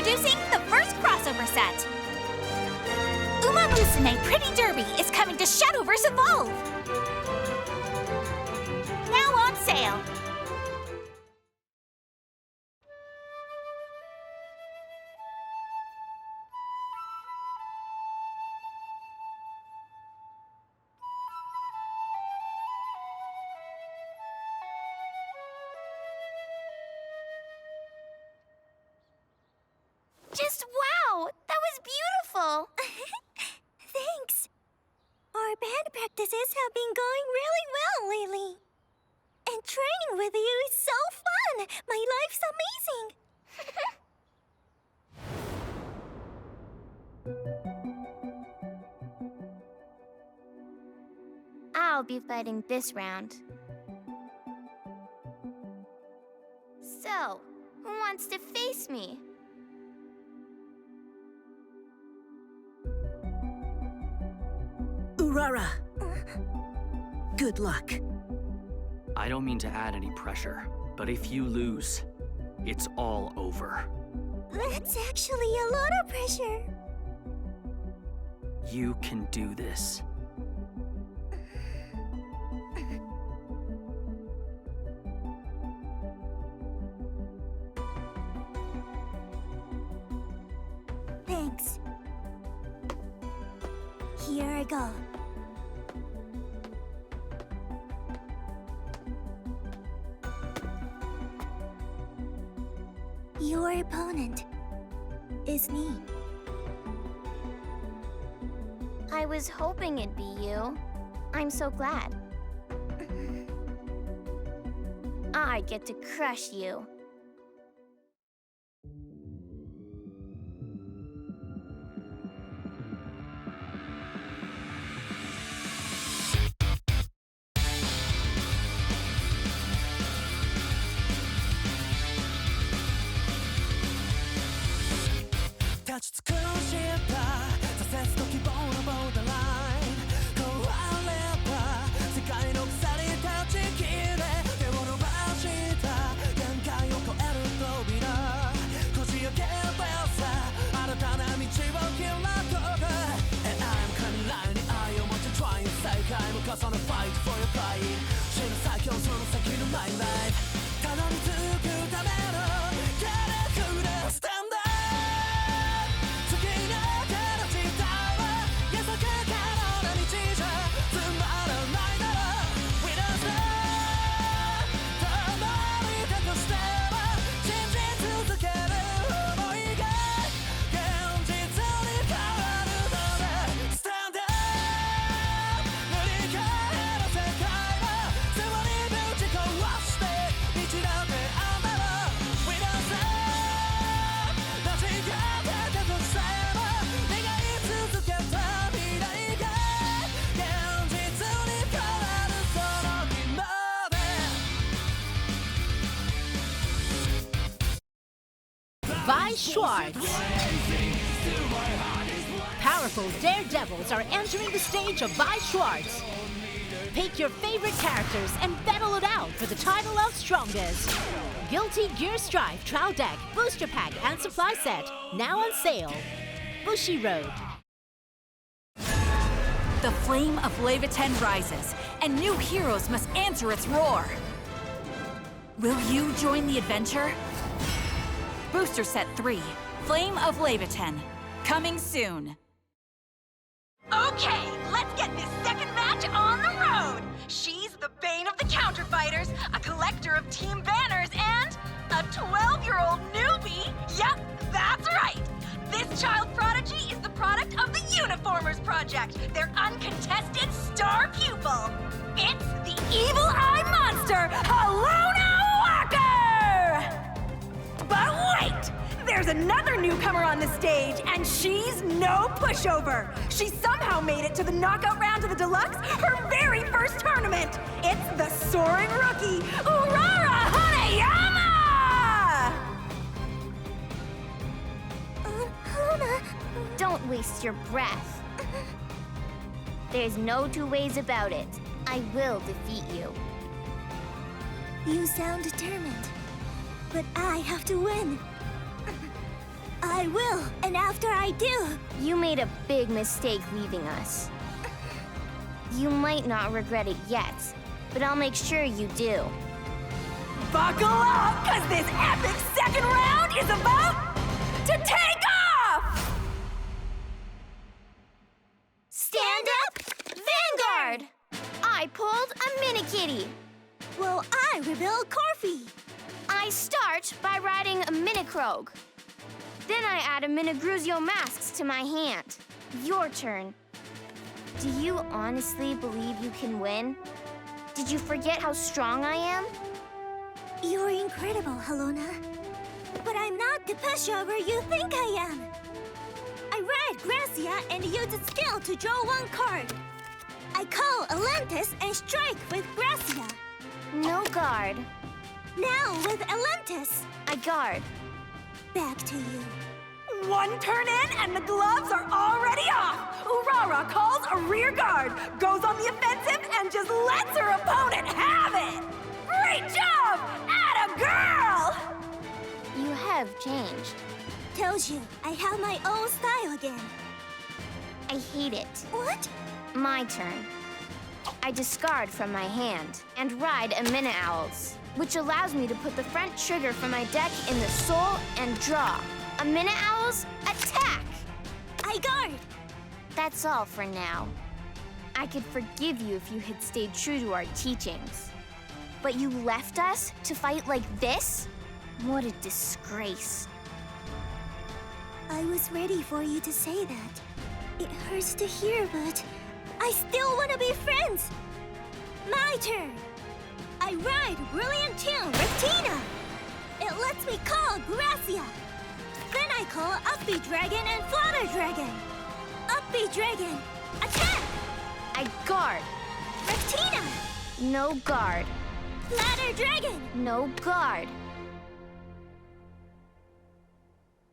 Introducing the first crossover set. Uma Musume Pretty Derby is coming to Shadowverse Evolve. Now on sale. Just wow! That was beautiful! Thanks! Our band practices have been going really well lately. And training with you is so fun! My life's amazing! I'll be fighting this round. So, who wants to face me? Urara! Good luck. I don't mean to add any pressure, but if you lose, it's all over. That's actually a lot of pressure. You can do this. Thanks. Here I go. Your opponent is me. I was hoping it'd be you. I'm so glad. I get to crush you. On a fight for your pride. 死の先をその先のマイライフ。たどり着くための軽くなスタンダード。好きな形だわ。優しく可能な道じゃつまらないだろう。We don't stop。共にだとしても信じ続ける想いが現実に変わるので。スタンダード。Vi Schwartz. Powerful daredevils are entering the stage of Vi Schwartz. Pick your favorite characters and battle it out for the title of Strongest. Guilty Gear Strife Trial Deck, Booster Pack and Supply Set, now on sale. Bushiroad. The flame of Leviathan rises, and new heroes must answer its roar. Will you join the adventure? Booster Set 3, Flame of Leviathan, coming soon. Okay, let's get this second match on the road! She's the bane of the counterfighters, a collector of team banners, and a 12-year-old newbie! Yep, that's right! This child prodigy is the product of the Uniformers Project, their uncontested star pupil! It's the Evil Eye Monster, Halona! But wait! There's another newcomer on the stage, and she's no pushover! She somehow made it to the knockout round of the Deluxe, her very first tournament! It's the soaring rookie, Urara Hanayama! Halona... Don't waste your breath. There's no two ways about it. I will defeat you. You sound determined. But I have to win. I will, and after I do... You made a big mistake leaving us. You might not regret it yet, but I'll make sure you do. Buckle up, cause this epic second round is about to take off! Stand up, Vanguard! I pulled a mini-kitty. Well, I rebuild Corfy. I start by riding a mini-croag. Then I add a mini-gruzio masks to my hand. Your turn. Do you honestly believe you can win? Did you forget how strong I am? You're incredible, Halona. But I'm not the pushover you think I am. I ride Gracia and use its skill to draw one card. I call Atlantis and strike with Gracia. No guard. Now with Atlantis, I guard. back to you. One turn in and the gloves are already off. Urara calls a rear guard, goes on the offensive, and just lets her opponent have it. Great job! Atta girl! You have changed. Tells you, I have my own style again. I hate it. What? My turn. I discard from my hand and ride a Mini-Owls, which allows me to put the front trigger from my deck in the soul and draw. A Mini-Owls, attack! I guard. That's all for now. I could forgive you if you had stayed true to our teachings. But you left us to fight like this? What a disgrace. I was ready for you to say that. It hurts to hear, but I still want to be friends. My turn. I ride Brilliant Tune Rectina. It lets me call Gracia. Then I call Upbeat Dragon and Flutter Dragon. Upbeat Dragon, attack! I guard. Rectina, No guard. Flutter Dragon. No guard.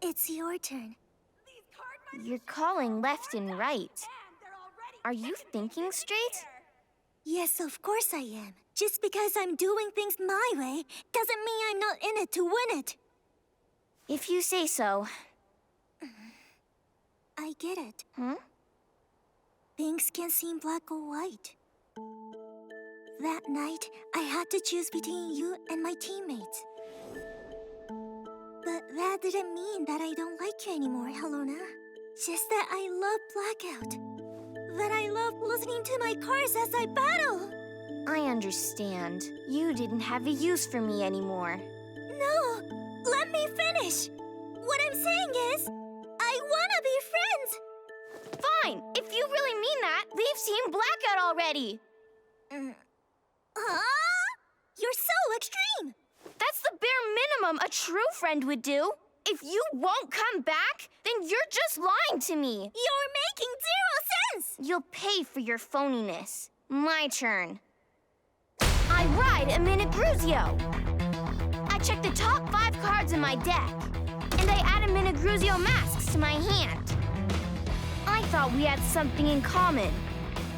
It's your turn. You're calling left and right. Are you thinking straight? Yes, of course I am. Just because I'm doing things my way doesn't mean I'm not in it to win it. If you say so. I get it. Hmm? Things can seem black or white. That night, I had to choose between you and my teammates. But that didn't mean that I don't like you anymore, Halona. Just that I love Blackout. That I love listening to my cards as I battle. I understand. You didn't have a use for me anymore. No, let me finish. What I'm saying is, I wanna be friends. Fine! If you really mean that, leave Team Blackout already! Huh? You're so extreme. That's the bare minimum a true friend would do. If you won't come back, then you're just lying to me. You're making 0 sense. You'll pay for your phoniness. My turn. I ride a Mini-Gruzio. I check the top 5 cards in my deck, and I add a Mini-Gruzio masks to my hand. I thought we had something in common,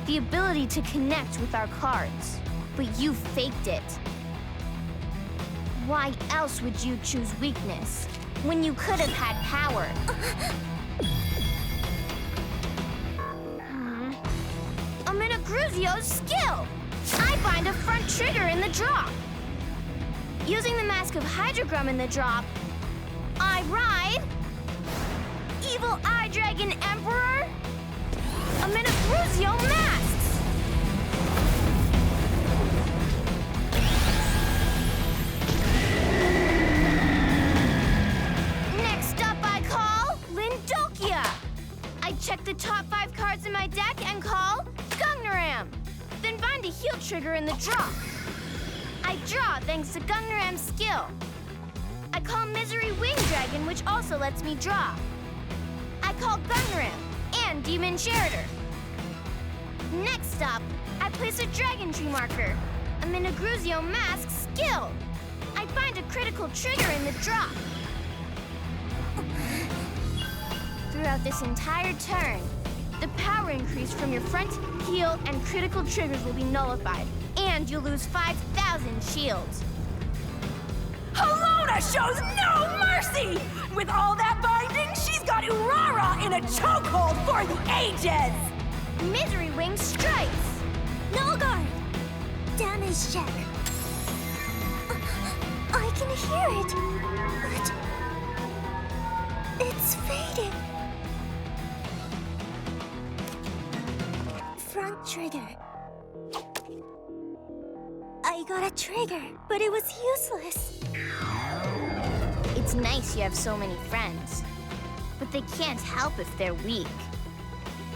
the ability to connect with our cards, but you faked it. Why else would you choose weakness when you could have had power? A Mini-Gruzio's skill! I bind a front trigger in the drop. Using the Mask of Hydrogrum in the drop, I ride... Evil Eye Dragon Emperor? A Mini-Gruzio Masks! Next up I call Lindokia. I check the top 5 cards in my deck and call Gungnaram. Then bind a heal trigger in the drop. I draw thanks to Gungnaram's skill. I call Misery Wing Dragon, which also lets me draw. I call Gungnaram and Demon Charitor. Next up, I place a Dragon Tree marker, a Mini-Gruzio Mask skill. I find a critical trigger in the drop. Throughout this entire turn, the power increase from your front, heal, and critical triggers will be nullified, and you'll lose 5,000 shields. Halona shows no mercy see! With all that binding, she's got Urara in a chokehold for the ages! Misery Wing strikes! No guard! Damage check. I can hear it, but it's fading. Front trigger. I got a trigger, but it was useless. It's nice you have so many friends, but they can't help if they're weak.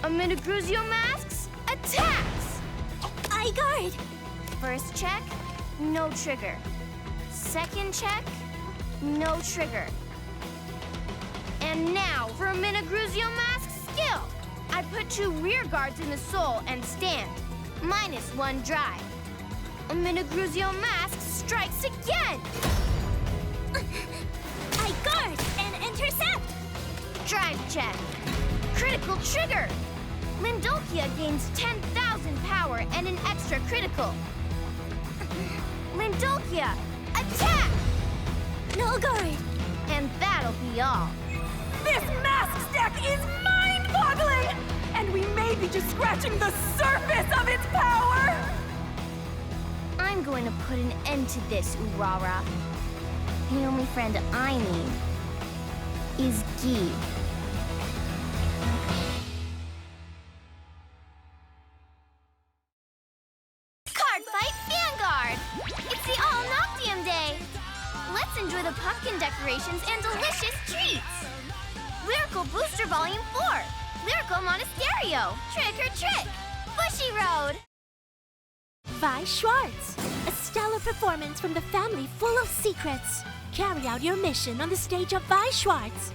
Amenagruzio masks, attacks! I guard. First check, no trigger. Second check, no trigger. And now for Amenagruzio mask skill. I put 2 rear guards in the soul and stand. -1 drive. Amenagruzio mask strikes again. I guard and intercept. Drive check. Critical trigger. Lindolkia gains 10,000 power and an extra critical. Lindolkia, attack! No guard. And that'll be all. This mask stack is mind-boggling! And we may be just scratching the surface of its power! I'm going to put an end to this, Urara. The only friend I need is Gi. Cardfight Vanguard! It's the All Noctium Day! Let's enjoy the pumpkin decorations and delicious treats! Lyrical Booster Volume 4! Lyrical Monasterio! Trick or Trick! Bushiroad! Vi Schwartz, a stellar performance from the family full of secrets. Carry out your mission on the stage of Vi Schwartz.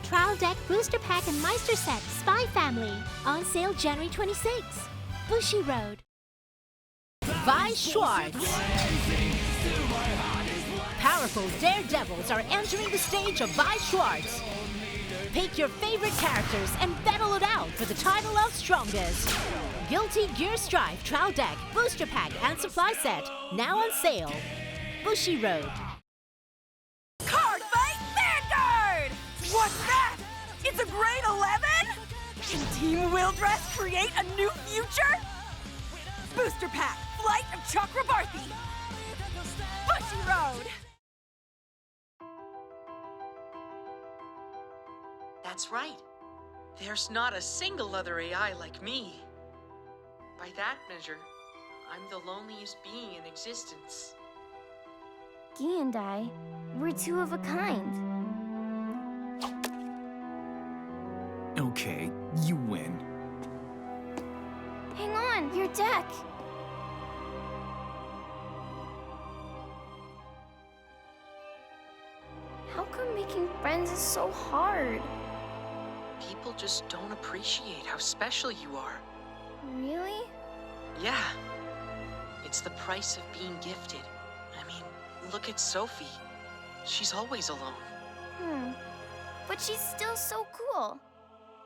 Trial Deck Booster Pack and Meister Set Spy Family. On sale January 26th. Bushiroad. Vi Schwartz. Powerful daredevils are entering the stage of Vi Schwartz. Pick your favorite characters and battle it out for the title of Strongest. Guilty Gear Strive Trial Deck, Booster Pack, and Supply Set, now on sale. Bushiroad. Cardfight Vanguard! What's that? It's a grade 11? Can Team will+Dress create a new future? Booster Pack, Flight of Chakrabarthi. Bushiroad! That's right. There's not a single other AI like me. By that measure, I'm the loneliest being in existence. Gi and I, we're 2 of a kind. Okay, you win. Hang on, your deck. How come making friends is so hard? People just don't appreciate how special you are. Really? Yeah. It's the price of being gifted. I mean, look at Sophie. She's always alone. But she's still so cool.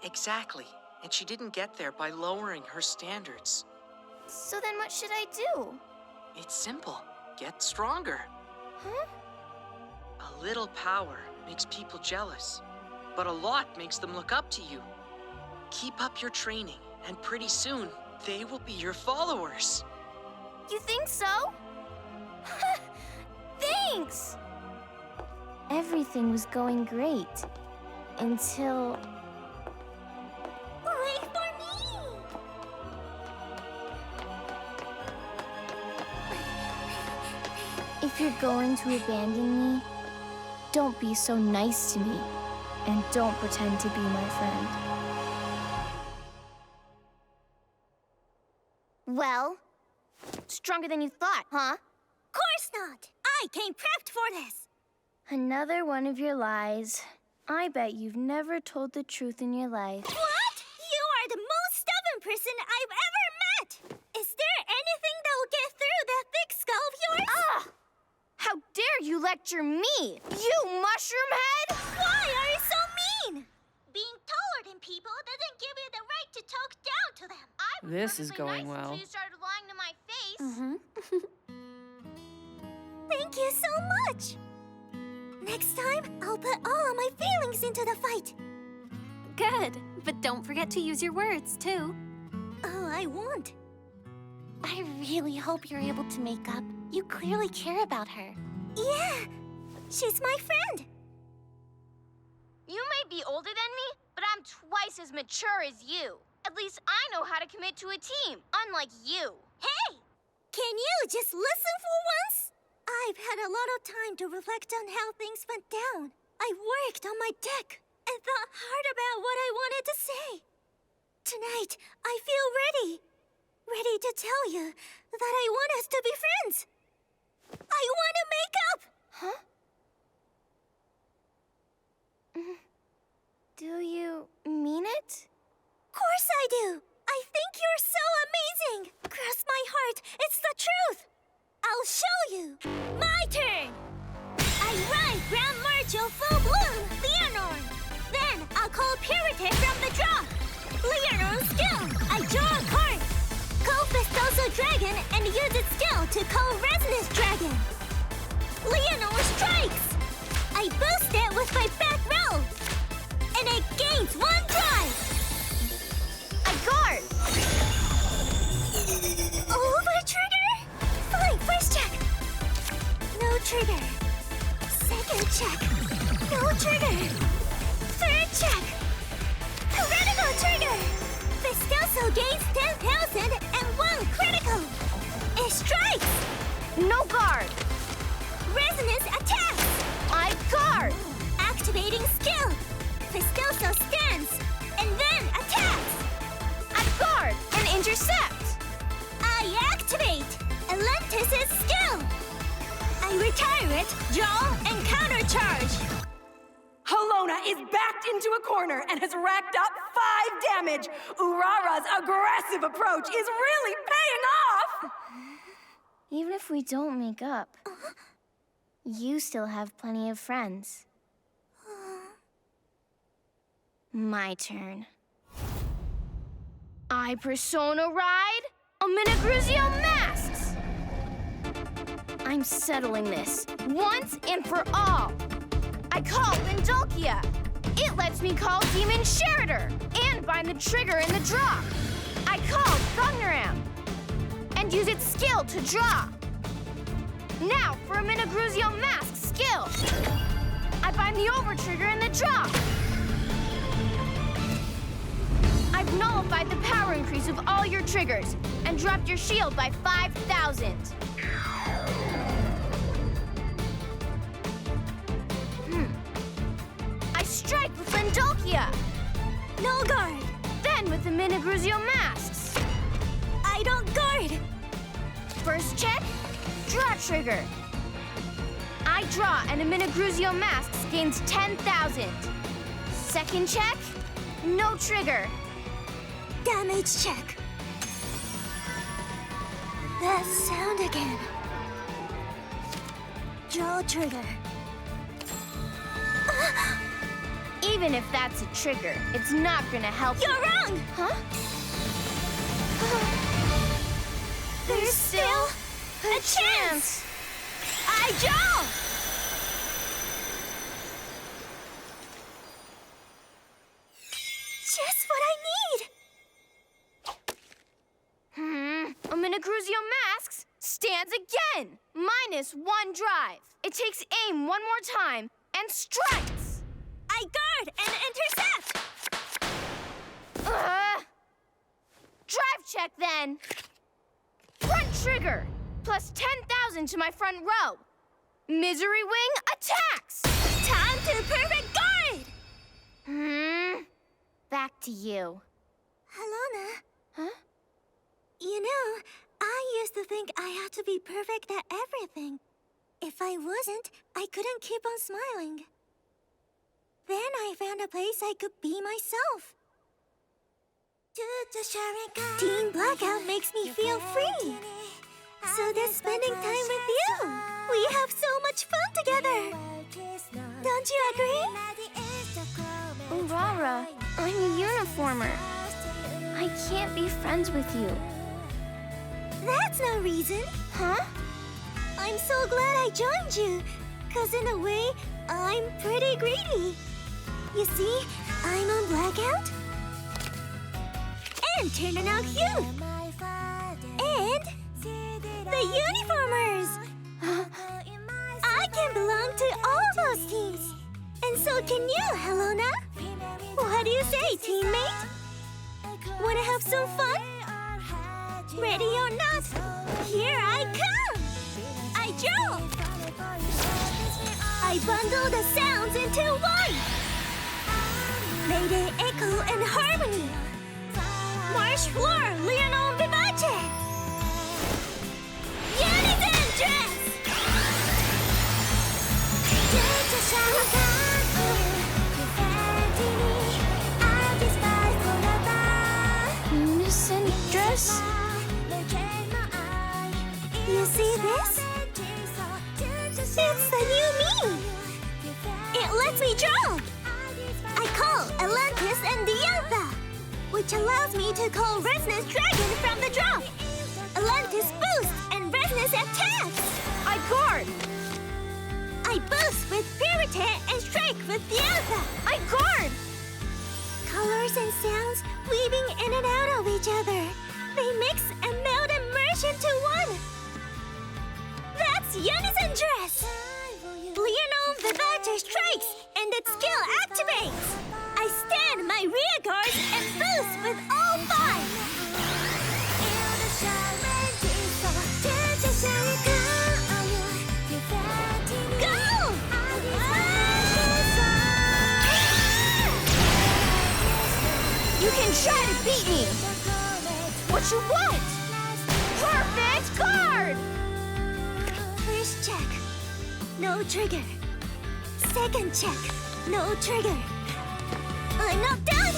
Exactly. And she didn't get there by lowering her standards. So then what should I do? It's simple. Get stronger. Huh? A little power makes people jealous, but a lot makes them look up to you. Keep up your training, and pretty soon, they will be your followers. You think so? Thanks! Everything was going great. Until... Wait for me! If you're going to abandon me, don't be so nice to me. And don't pretend to be my friend. Well, stronger than you thought, huh? Course not! I came prepped for this! Another one of your lies. I bet you've never told the truth in your life. What? You are the most stubborn person I've ever met! Is there anything that will get through that thick skull of yours? Ah! How dare you lecture me, you mushroom head! Why are you so mean? Being taller than people doesn't give you the right to talk down to them. This is going well. You started lying to my face. Thank you so much! Next time, I'll put all of feelings into the fight. Good, but don't forget to use your words, too. Oh, I won't. I really hope you're able to make up. You clearly care about her. Yeah, she's my friend. You may be older than me, but I'm twice as mature as you. At least I know how to commit to a team, unlike you. Hey! Can you just listen for once? I've had a lot of time to reflect on how things went down. I worked on my deck and thought hard about what I wanted to say. Tonight, I feel ready. Ready to tell you that I want us to be friends. I want to make up! Huh? Do you mean it? Course I do! I think you're so amazing! Cross my heart, it's the truth! I'll show you! My turn! I ride Grand Marshal Full Bloom, Leonor! Then I'll call Purity from the draw! Leonor's skill! I draw a card! Call Festoso Dragon and use its skill to call Resonance Dragon! Leonor strikes! I boost it with my back row! And it gains 1 drive! I guard! Over trigger? Fine, first check! No trigger. Second check. No trigger. Third check. Critical trigger! Festoso gains 10,000 and 1 critical! It strikes! No guard! Resonance attacks! I guard! Activating skill! Festoso stands, and then attacks! I guard and intercept! I activate Atlantis' skill! I retire it, draw, and countercharge! Halona is backed into a corner and has racked up 5 damage. Urara's aggressive approach is really paying off! Even if we don't make up, you still have plenty of friends. My turn. I persona ride Omnigruzio Masks! I'm settling this once and for all. I call Lindolkia. It lets me call Demon Sherider and bind the trigger in the draw. I call Gungnaram and use its skill to draw. Now for a Omnigruzio Mask skill. I bind the over trigger in the draw. I've nullified the power increase of all your triggers and dropped your shield by 5,000. I strike with Lindolkia. No guard! Then with the Omnigruzio Masks. I don't guard! First check, draw trigger. I draw and Omnigruzio Masks gains 10,000. Second check, no trigger. Damage check. That sound again. Draw trigger. Even if that's a trigger, it's not gonna help. You're wrong! Huh? There's still a chance! I draw! Just what I need! Omnigruzio Masks stands again! -1 drive. It takes aim one more time and strikes! I guard and intercept! Drive check then! Front trigger! Plus 10,000 to my front row. Misery Wing attacks! Time to perfect guard! Back to you. Halona. Huh? You know, I used to think I had to be perfect at everything. If I wasn't, I couldn't keep on smiling. Then I found a place I could be myself. Team Blackout makes me feel free. So does spending time with you. We have so much fun together. Don't you agree? Urara, I'm a uniformer. I can't be friends with you. That's no reason. Huh? I'm so glad I joined you. 'Cause in a way, I'm pretty greedy. You see, I'm on blackout. And turning out Hugh. And the uniformers. I can belong to all those teams. And so can you, Halona. What do you say, teammate? Wanna have some fun? Ready or not, here I come! I draw! I bundle the sounds into one! May they echo in harmony! March floor, Leonon Vivace! Unison dress! Unison dress? You see this? It's the new me! It lets me draw! I call Atlantis and Diantha, which allows me to call Resonance Dragon from the drop. Atlantis boosts and Resonance attacks! I guard! I boost with Pirate and strike with Diantha! I guard! Colors and sounds weaving in and out of each other. They mix and meld and merge into one. That's Unison dress! Leonon Vivace strikes and its skill activates! I stand my rear guards and boost with all five! Go! You can try to beat me! What you want? Perfect guard! First check, no trigger. Second check, no trigger. I'm not done!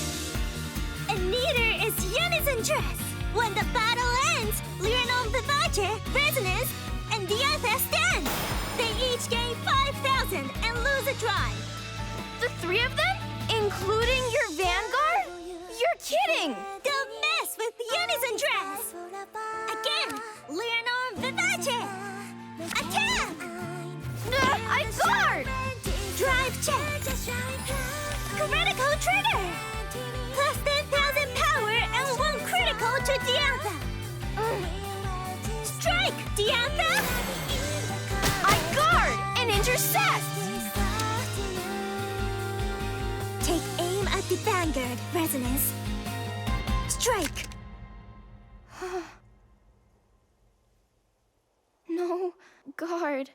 And neither is Unison dress. When the battle ends, Leonon Vivace, Resonance, and Diantha stand. They each gain 5,000 and lose a drive. The three of them? Including your Vanguard? You're kidding! Don't mess with Unison dress! Again, Leonon Vivace! Attack! I guard! Drive check! Critical trigger! Plus 10,000 power and 1 critical to Diantha! Strike, Diantha! I guard and intercept! Take aim at the Vanguard, Resonance. Strike! No guard.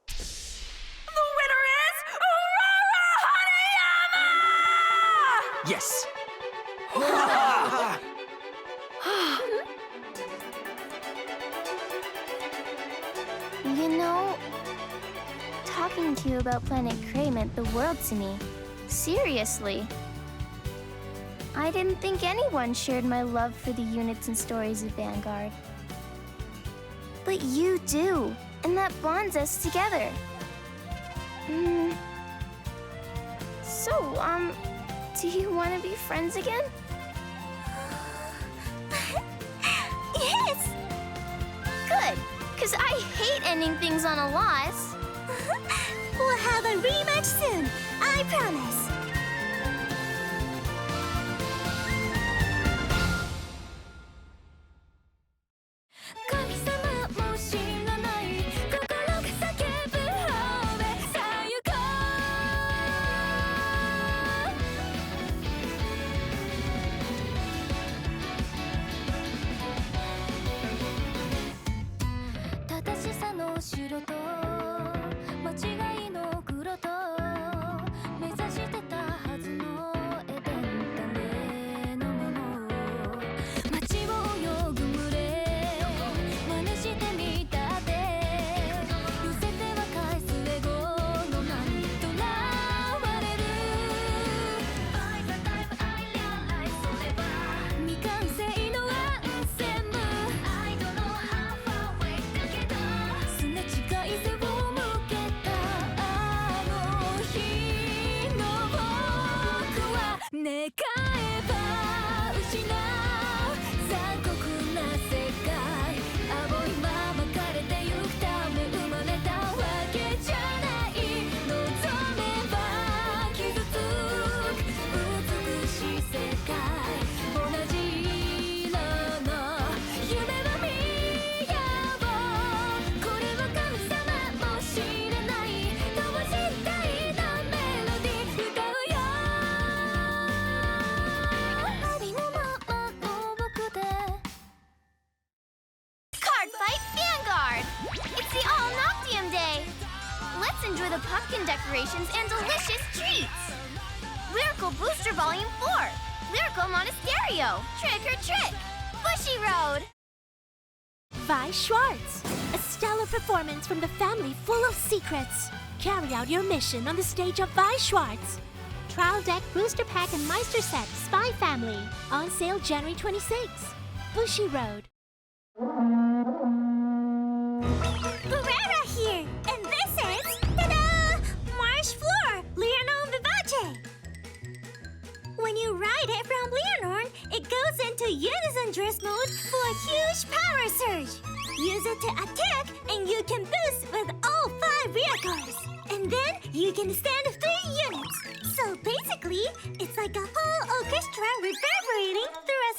The winner is Urara Hanayama! Yes! You know, talking to you about Planet Cray meant the world to me. Seriously. I didn't think anyone shared my love for the units and stories of Vanguard. But you do, and that bonds us together. So, do you want to be friends again? Yes! Good, because I hate ending things on a loss. We'll have a rematch soon, I promise. enjoy the pumpkin decorations and delicious treats. Lyrical Booster Volume 4. Lyrical Monasterio. Trick or Trick. Bushiroad. Vi Schwartz, a stellar performance from the family full of secrets. Carry out your mission on the stage of Vi Schwartz. Trial Deck Booster Pack and Meister Set Spy Family. On sale January 26. Bushiroad. Urara here, and this is, ta-da! Marsh Floor, Leonarn Vivace. When you ride it from Leonarn, it goes into Unison dress mode for a huge power surge. Use it to attack, and you can boost with all 5 vehicles. And then you can stand 3 units. So basically, it's like a whole orchestra reverberating through a